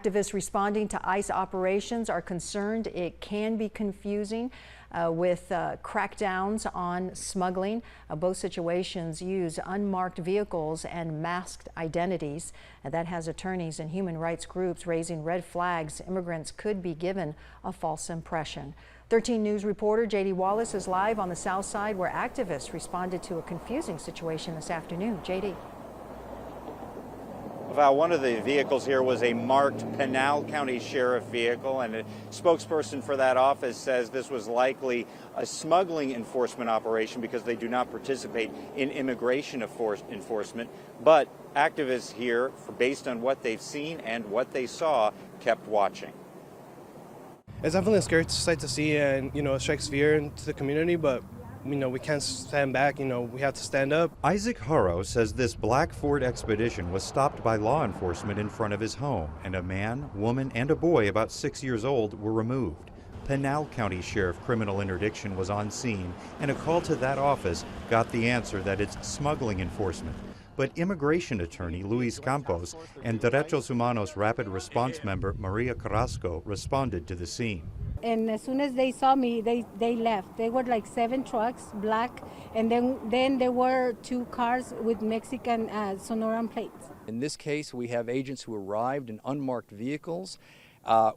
Activists responding to ICE operations are concerned it can be confusing with crackdowns on smuggling. Both situations use unmarked vehicles and masked identities. That has attorneys and human rights groups raising red flags. Immigrants could be given a false impression. 13 News reporter J.D. Wallace is live on the south side where activists responded to a confusing situation this afternoon. J.D. Val, one of the vehicles here was a marked Pinal County Sheriff vehicle, and a spokesperson for that office says this was likely a smuggling enforcement operation because they do not participate in immigration enforcement. But activists here, based on what they've seen and what they saw, kept watching. It's definitely a scary sight to see, and it strikes fear into the community, but we can't stand back, we have to stand up. Isaac Haro says this black Ford Expedition was stopped by law enforcement in front of his home, and a man, woman, and a boy about 6 years old were removed. Pinal County Sheriff Criminal Interdiction was on scene, and a call to that office got the answer that it's smuggling enforcement. But immigration attorney Luis Campos and Derechos Humanos Rapid Response member Maria Carrasco responded to the scene. And as soon as they saw me, they left. They were like 7 trucks, black, and then there were 2 cars with Mexican Sonoran plates. In this case, we have agents who arrived in unmarked vehicles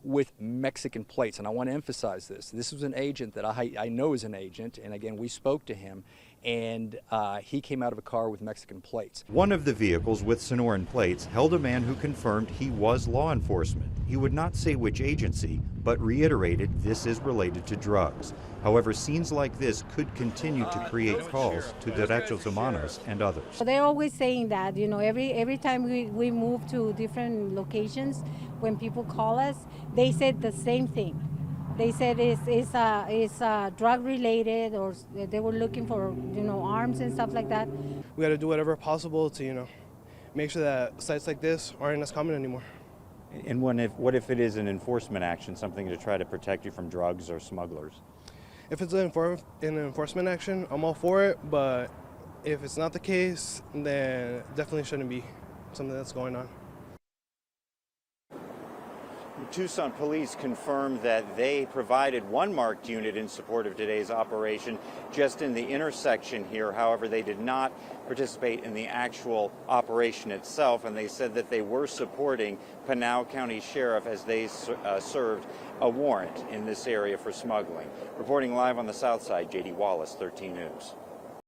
with Mexican plates. And I want to emphasize this. This was an agent that I know is an agent, and again, we spoke to him, and he came out of a car with Mexican plates. One of the vehicles with Sonoran plates held a man who confirmed he was law enforcement. He would not say which agency, but reiterated this is related to drugs. However, scenes like this could continue to create calls to Derechos Humanos and others. They're always saying that, every time we move to different locations, when people call us, they said the same thing. They said it's drug related, or they were looking for arms and stuff like that. We got to do whatever possible to make sure that sites like this aren't as common anymore. And what if it is an enforcement action, something to try to protect you from drugs or smugglers? If it's an enforcement action, I'm all for it, but if it's not the case, then it definitely shouldn't be something that's going on. Tucson Police confirmed that they provided 1 marked unit in support of today's operation just in the intersection here. However, they did not participate in the actual operation itself, and they said that they were supporting Pinal County Sheriff as they served a warrant in this area for smuggling. Reporting live on the south side, J.D. Wallace, 13 News.